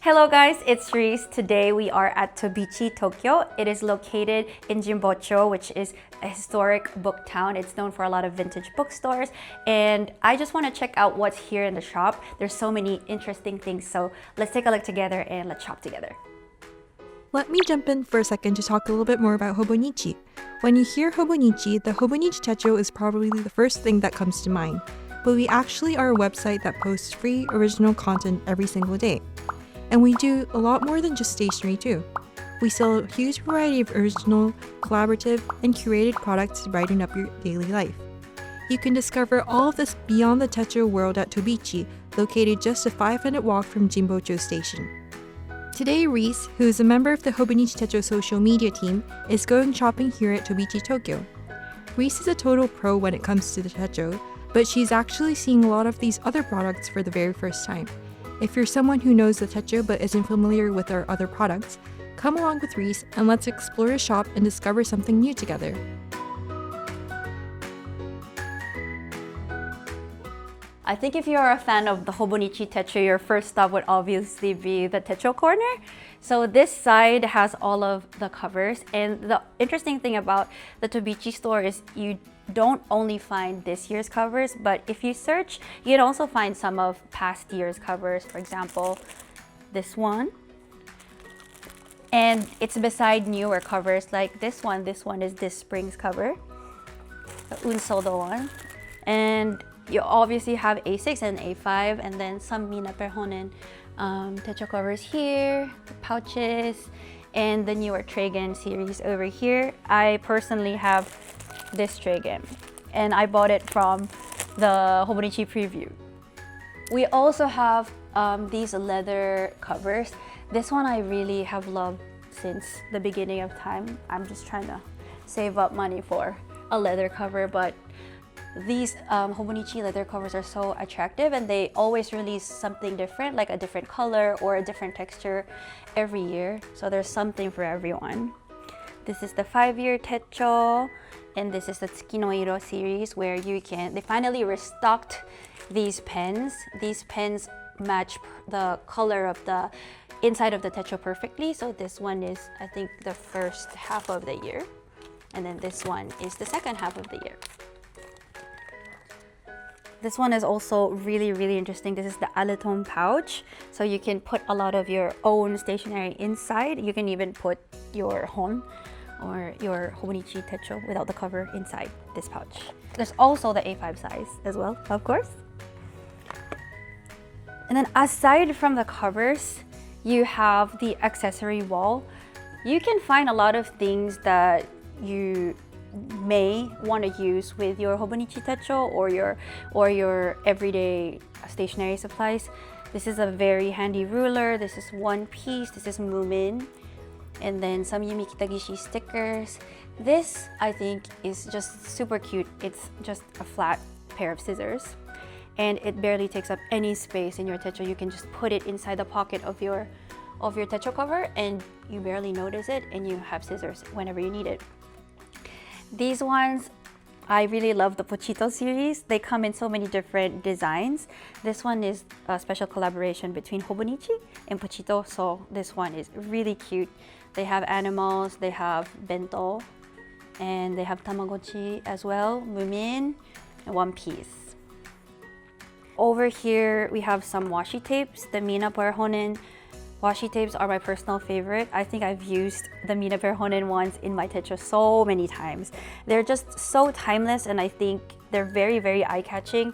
Hello guys, it's Reese. Today we are at Tobichi Tokyo. It is located in Jimbocho, which is a historic book town. It's known for a lot of vintage bookstores, and I just want to check out what's here in the shop. There's so many interesting things, so let's take a look together and let's shop together. Let me jump in for a second to talk a little bit more about Hobonichi. When you hear Hobonichi, the Hobonichi Techo is probably the first thing that comes to mind, but we actually are a website that posts free original content every single day. And we do a lot more than just stationery too. We sell a huge variety of original, collaborative, and curated products to brighten up your daily life. You can discover all of this beyond the Techo world at Tobichi, located just a 5-minute walk from Jimbocho Station. Today, Reese, who is a member of the Hobonichi Techo social media team, is going shopping here at Tobichi Tokyo. Reese is a total pro when it comes to the Techo, but she's actually seeing a lot of these other products for the very first time. If you're someone who knows the Techo but isn't familiar with our other products, come along with Reese and let's explore a shop and discover something new together. I think if you're a fan of the Hobonichi Techo, your first stop would obviously be the Techo corner. So this side has all of the covers, and the interesting thing about the Tobichi store is you don't only find this year's covers, but if you search, you can also find some of past year's covers. For example, this one. And it's beside newer covers like this one. This one is this spring's cover, the Unsodo one. And you obviously have A6 and A5, and then some Mina Perhonen Techo covers here, the pouches, and the newer Tragen series over here. I personally have this Tragen, and I bought it from the Hobonichi preview. We also have these leather covers. This one I really have loved since the beginning of time. I'm just trying to save up money for a leather cover, but these Hobonichi leather covers are so attractive, and they always release something different, like a different color or a different texture every year. So there's something for everyone. This is the 5-year Techo, and this is the Tsuki no Iro series where they finally restocked these pens. These pens match the color of the inside of the Techo perfectly. So this one is, I think, the first half of the year, and then this one is the second half of the year. This one is also really interesting. This is the Aleton pouch. So you can put a lot of your own stationery inside. You can even put your Hon or your Hobonichi Techo without the cover inside this pouch. There's also the A5 size as well, of course. And then aside from the covers, you have the accessory wall. You can find a lot of things that you may want to use with your Hobonichi Techo or your everyday stationery supplies. This is a very handy ruler. This is one piece. This is Moomin. And then some Yumi Kitagishi stickers. This, I think, is just super cute. It's just a flat pair of scissors, and it barely takes up any space in your Techo. You can just put it inside the pocket of your Techo cover, and you barely notice it, and you have scissors whenever you need it. These ones, I really love the Pochito series. They come in so many different designs. This one is a special collaboration between Hobonichi and Pochito, so this one is really cute. They have animals, they have bento, and they have Tamagotchi as well, Moomin, and One Piece. Over here, we have some washi tapes. The Mina Perhonen washi tapes are my personal favorite. I think I've used the Mina Perhonen ones in my Techo so many times. They're just so timeless, and I think they're very eye-catching.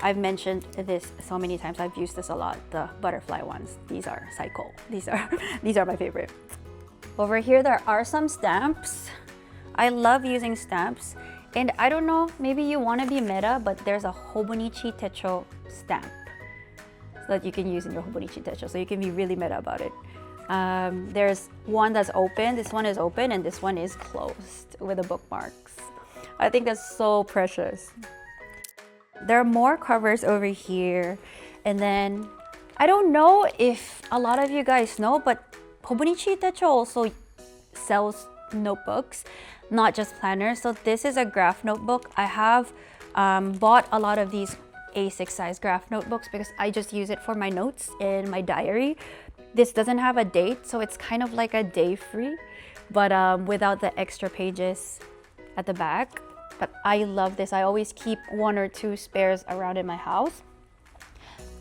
I've mentioned this so many times. I've used this a lot, the butterfly ones. These are psycho. These are my favorite. Over here, there are some stamps. I love using stamps. And I don't know, maybe you want to be meta, but there's a Hobonichi Techo stamp that you can use in your Hobonichi Techo, so you can be really meta about it. There's one that's open, this one is open, and this one is closed with the bookmarks. I think that's so precious. There are more covers over here, and then I don't know if a lot of you guys know, but Hobonichi Techo also sells notebooks, not just planners. So this is a graph notebook. I have bought a lot of these A6 size graph notebooks because I just use it for my notes in my diary. This doesn't have a date, so it's kind of like a day free, but without the extra pages at the back. But I love this. I always keep 1 or 2 spares around in my house,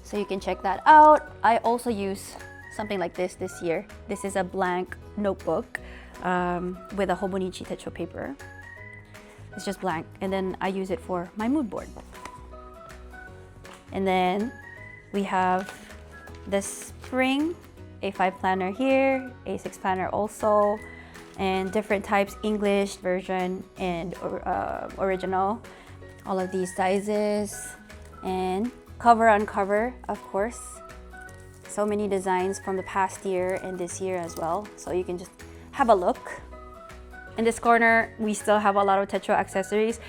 so you can check that out. I also use something like this year. This is a blank notebook with a Hobonichi Techo paper. It's just blank, and then I use it for my mood board. And then we have the spring A5 planner here, A6 planner also, and different types, English version and original. All of these sizes, and cover on cover, of course. So many designs from the past year and this year as well, so you can just have a look. In this corner, we still have a lot of Techo accessories.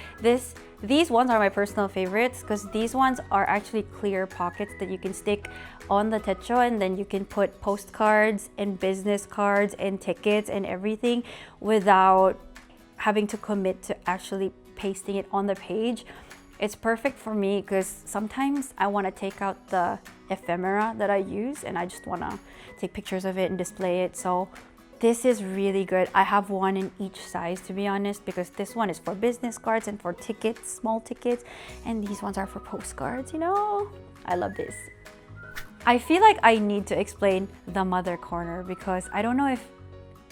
These ones are my personal favorites because these ones are actually clear pockets that you can stick on the Techo, and then you can put postcards and business cards and tickets and everything without having to commit to actually pasting it on the page. It's perfect for me because sometimes I want to take out the ephemera that I use and I just want to take pictures of it and display it. So this is really good. I have one in each size, to be honest, because this one is for business cards and for tickets, small tickets, and these ones are for postcards, you know? I love this. I feel like I need to explain the mother corner because I don't know if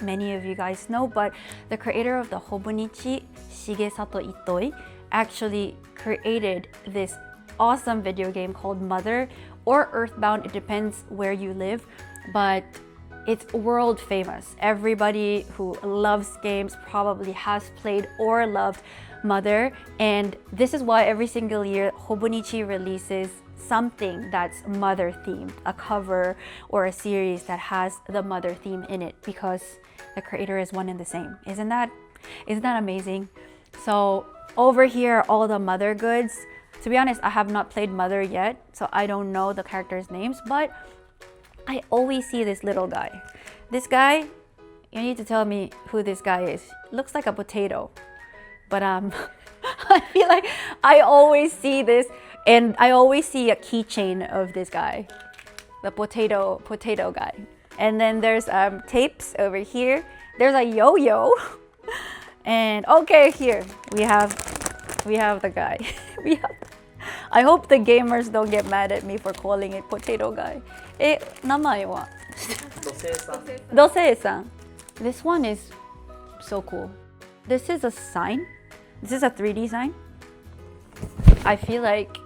many of you guys know, but the creator of the Hobonichi, Shigesato Itoi, actually created this awesome video game called Mother or Earthbound. It depends where you live, but it's world famous. Everybody who loves games probably has played or loved Mother, and this is why every single year Hobonichi releases something that's Mother themed, a cover or a series that has the Mother theme in it, because the creator is one and the same. Isn't that amazing? So over here, all the Mother goods. To be honest, I have not played Mother yet, so I don't know the characters' names, but I always see this little guy. This guy, you need to tell me who this guy is. Looks like a potato, but I feel like I always see this, and I always see a keychain of this guy, the potato guy. And then there's tapes over here. There's a yo-yo, and okay, here we have the guy. I hope the gamers don't get mad at me for calling it potato guy. 名前は? Dosei-san. This one is so cool. This is a sign. This is a 3D sign. I feel like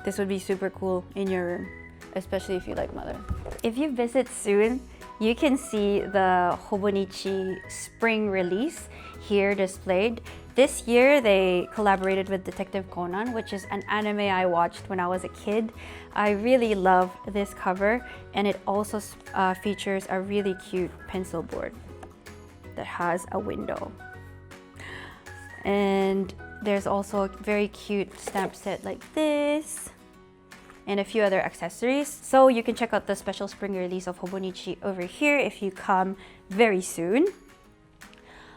this would be super cool in your room, especially if you like Mother. If you visit soon, you can see the Hobonichi spring release here displayed. This year, they collaborated with Detective Conan, which is an anime I watched when I was a kid. I really love this cover, and it also features a really cute pencil board that has a window. And there's also a very cute stamp set like this, and a few other accessories. So you can check out the special spring release of Hobonichi over here if you come very soon.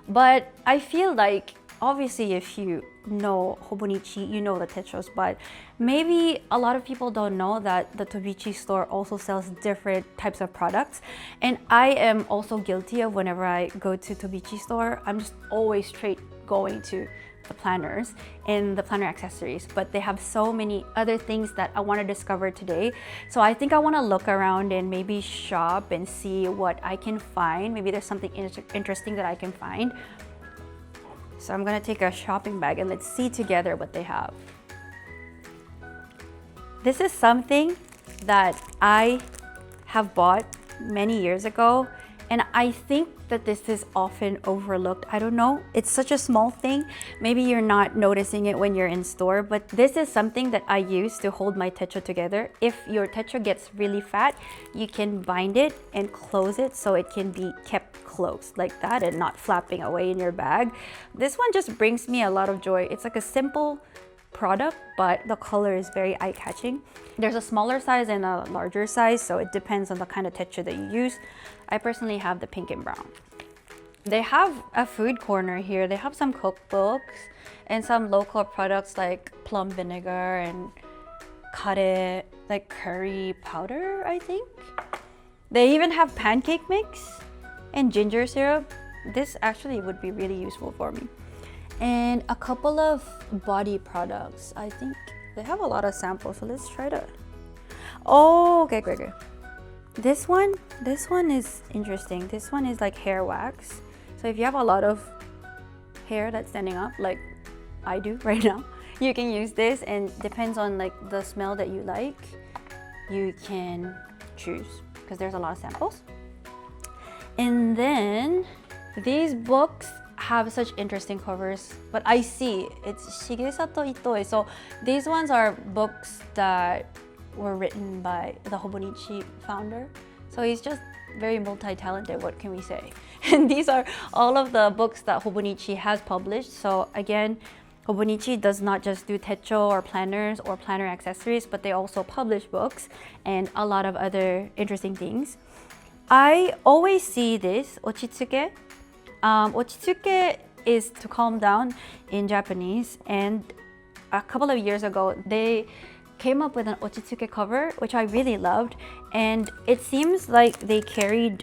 But I feel like, obviously, if you know Hobonichi, you know the Techos, but maybe a lot of people don't know that the Tobichi store also sells different types of products. And I am also guilty of, whenever I go to Tobichi store, I'm just always straight going to the planners and the planner accessories, but they have so many other things that I want to discover today. So I think I want to look around and maybe shop and see what I can find. Maybe there's something interesting that I can find. So I'm gonna take a shopping bag and let's see together what they have. This is something that I have bought many years ago, and I think that this is often overlooked. I don't know, it's such a small thing. Maybe you're not noticing it when you're in store, but this is something that I use to hold my Techo together. If your Techo gets really fat, you can bind it and close it so it can be kept closed like that and not flapping away in your bag. This one just brings me a lot of joy. It's like a simple product, but the color is very eye-catching. There's a smaller size and a larger size, so it depends on the kind of Techo that you use. I personally have the pink and brown. They have a food corner here. They have some cookbooks and some local products like plum vinegar and kare, like curry powder, I think. They even have pancake mix and ginger syrup. This actually would be really useful for me. And a couple of body products. I think they have a lot of samples, so let's try to. Oh, okay, great. This one is interesting. This one is like hair wax. So if you have a lot of hair that's standing up, like I do right now, you can use this, and depends on like the smell that you like, you can choose, because there's a lot of samples. And then these books have such interesting covers, but I see it's Shigesato Itoe. So these ones are books that were written by the Hobonichi founder. So he's just very multi-talented, what can we say? And these are all of the books that Hobonichi has published. So again, Hobonichi does not just do Techo or planners or planner accessories, but they also publish books and a lot of other interesting things. I always see this, ochitsuke. Ochitsuke is to calm down in Japanese, and a couple of years ago, they came up with an ochitsuke cover, which I really loved, and it seems like they continue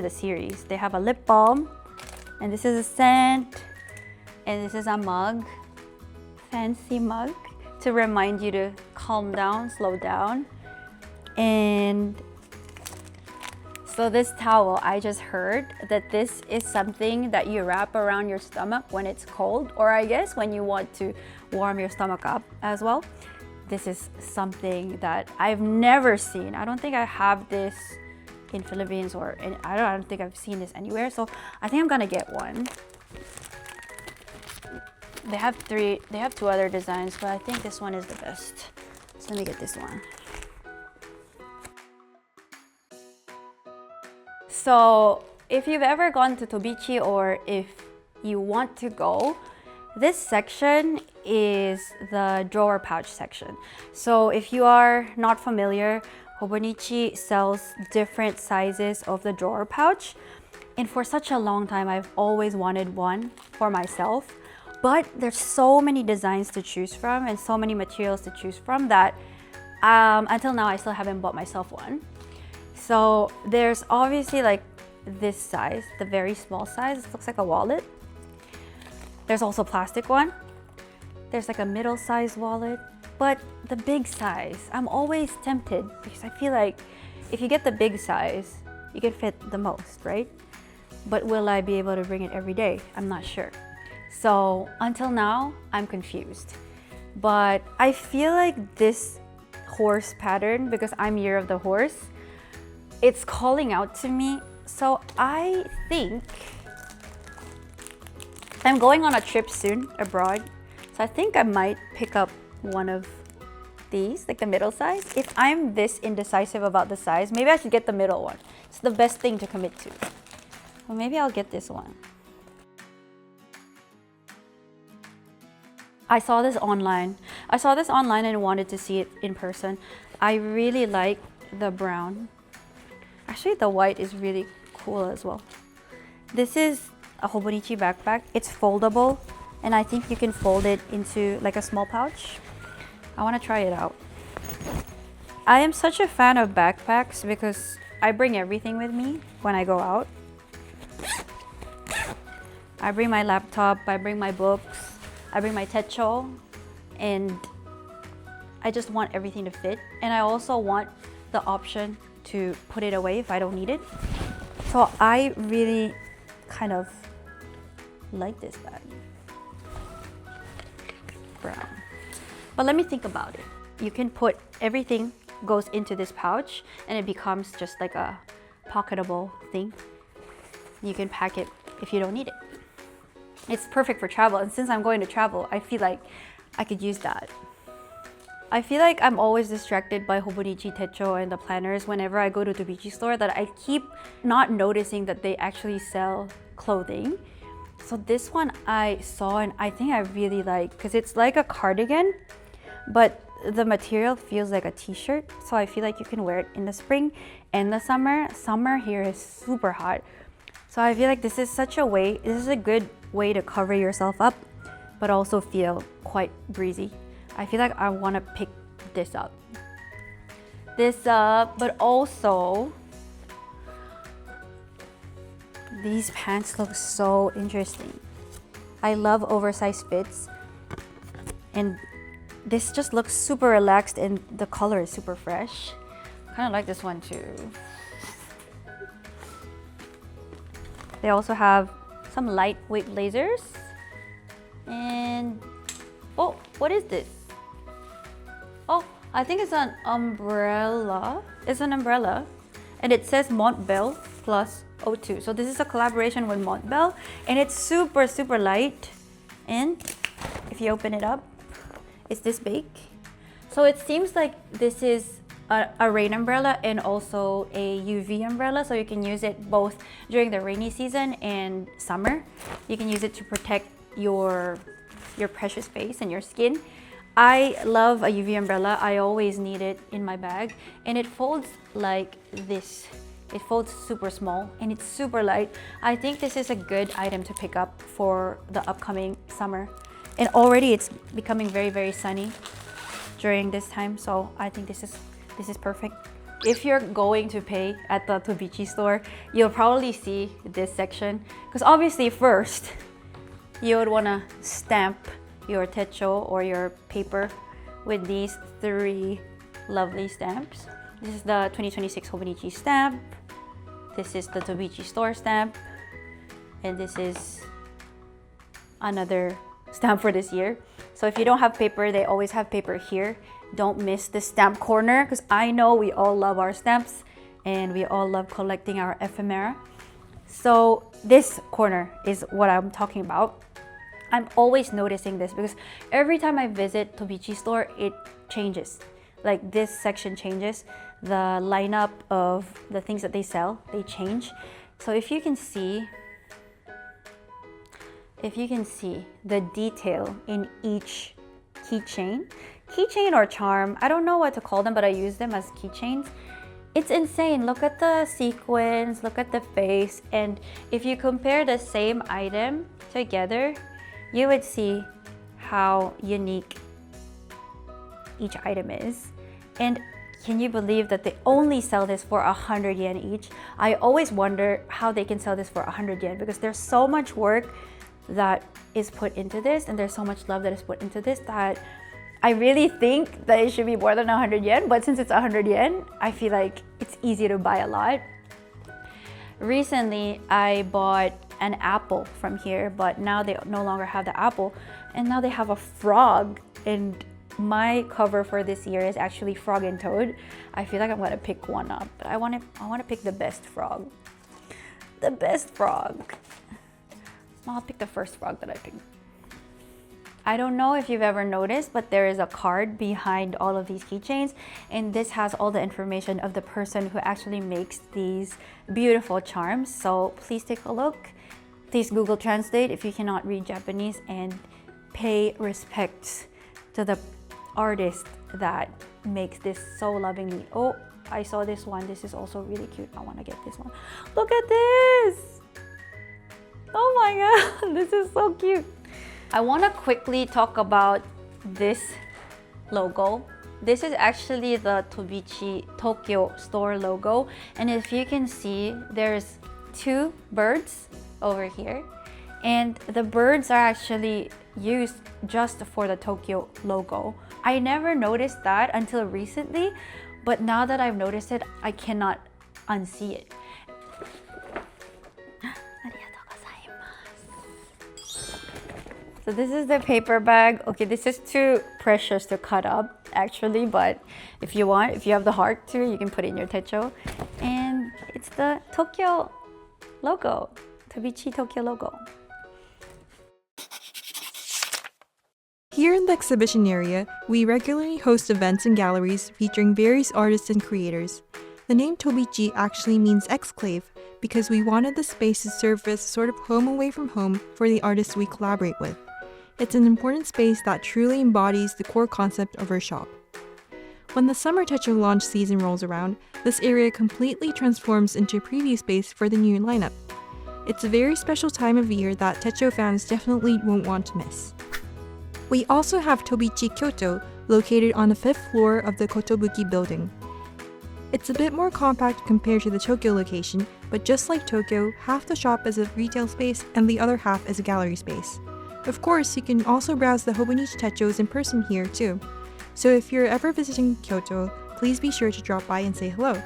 the series. They have a lip balm, and this is a scent, and this is a mug, fancy mug, to remind you to calm down, slow down. And so this towel, I just heard that this is something that you wrap around your stomach when it's cold, or I guess when you want to warm your stomach up as well. This is something that I've never seen. I don't think I have this in Philippines, or I don't think I've seen this anywhere. So I think I'm gonna get one. They have two other designs, but I think this one is the best. So let me get this one. So if you've ever gone to Tobichi, or if you want to go, this section is the drawer pouch section. So if you are not familiar, Hobonichi sells different sizes of the drawer pouch. And for such a long time, I've always wanted one for myself. But there's so many designs to choose from and so many materials to choose from that until now I still haven't bought myself one. So there's obviously like this size, the very small size. It looks like a wallet. There's also a plastic one. There's like a middle-sized wallet. But the big size, I'm always tempted, because I feel like if you get the big size, you can fit the most, right? But will I be able to bring it every day? I'm not sure. So until now, I'm confused. But I feel like this horse pattern, because I'm Year of the Horse, it's calling out to me. So I think I'm going on a trip soon abroad. So I think I might pick up one of these, like the middle size. If I'm this indecisive about the size, maybe I should get the middle one. It's the best thing to commit to. Well, maybe I'll get this one. I saw this online and wanted to see it in person. I really like the brown. Actually, the white is really cool as well. This is a Hobonichi backpack. It's foldable, and I think you can fold it into like a small pouch. I want to try it out. I am such a fan of backpacks because I bring everything with me when I go out. I bring my laptop, I bring my books, I bring my Techo, and I just want everything to fit. And I also want the option to put it away if I don't need it. So I really kind of like this bag. Brown. But let me think about it. You can put everything goes into this pouch and it becomes just like a pocketable thing. You can pack it if you don't need it. It's perfect for travel, and since I'm going to travel, I feel like I could use that. I feel like I'm always distracted by Hobonichi Techo and the planners whenever I go to the Tobichi store, that I keep not noticing that they actually sell clothing. So this one I saw and I think I really like, because it's like a cardigan, but the material feels like a t-shirt. So I feel like you can wear it in the spring and the summer. Summer here is super hot. So I feel like this is a good way to cover yourself up, but also feel quite breezy. I feel like I want to pick this up. this up, but also these pants look so interesting. I love oversized fits, and this just looks super relaxed and the color is super fresh. Kind of like this one too. They also have some lightweight blazers. And oh, what is this? Oh, I think it's an umbrella. It's an umbrella, and it says Montbell plus O2. So this is a collaboration with Montbell, and it's super, super light. And if you open it up, it's this big. So it seems like this is a rain umbrella and also a UV umbrella, so you can use it both during the rainy season and summer. You can use it to protect your precious face and your skin. I love a UV umbrella. I always need it in my bag, and it folds like this. It folds super small and it's super light. I think this is a good item to pick up for the upcoming summer. And already it's becoming very, very sunny during this time, so I think this is perfect. If you're going to pay at the Tobichi store, you'll probably see this section, because obviously first you would want to stamp your Techo or your paper with these 3 lovely stamps. This is the 2026 Hobonichi stamp, this is the Tobichi store stamp, and this is another stamp for this year. So if you don't have paper, they always have paper here. Don't miss the stamp corner, because I know we all love our stamps and we all love collecting our ephemera. So this corner is what I'm talking about. I'm always noticing this because every time I visit Tobichi store, it changes. Like this section changes. The lineup of the things that they sell, they change. So if you can see the detail in each keychain or charm, I don't know what to call them, but I use them as keychains. It's insane. Look at the sequins, look at the face, and if you compare the same item together, you would see how unique each item is. And can you believe that they only sell this for 100 yen each? I always wonder how they can sell this for 100 yen, because there's so much work that is put into this and there's so much love that is put into this that I really think that it should be more than 100 yen, but since it's 100 yen, I feel like it's easy to buy a lot. Recently, I bought an apple from here, but now they no longer have the apple, and now they have a frog, and my cover for this year is actually Frog and Toad. I feel like I'm gonna pick one up, but I want to pick the best frog. The best frog. I'll pick the first frog that I picked. I don't know if you've ever noticed, but there is a card behind all of these keychains, and this has all the information of the person who actually makes these beautiful charms. So please take a look. Please Google Translate if you cannot read Japanese, and pay respects to the artist that makes this so lovingly. Oh, I saw this one. This is also really cute. I want to get this one. Look at this. Oh my god, this is so cute. I want to quickly talk about this logo. This is actually the Tobichi Tokyo store logo, and if you can see, there's 2 birds over here, and the birds are actually used just for the Tokyo logo. I never noticed that until recently, but now that I've noticed it, I cannot unsee it. So this is the paper bag. Okay, this is too precious to cut up actually, but if you want, if you have the heart to, you can put it in your Techo. And it's the Tokyo logo, Tobichi Tokyo logo. Here in the exhibition area, we regularly host events and galleries featuring various artists and creators. The name Tobichi actually means exclave, because we wanted the space to serve as a sort of home away from home for the artists we collaborate with. It's an important space that truly embodies the core concept of our shop. When the summer Techo launch season rolls around, this area completely transforms into a preview space for the new lineup. It's a very special time of year that Techo fans definitely won't want to miss. We also have Tobichi Kyoto, located on the 5th floor of the Kotobuki building. It's a bit more compact compared to the Tokyo location, but just like Tokyo, half the shop is a retail space and the other half is a gallery space. Of course, you can also browse the Hobonichi Techos in person here too. So if you're ever visiting Kyoto, please be sure to drop by and say hello.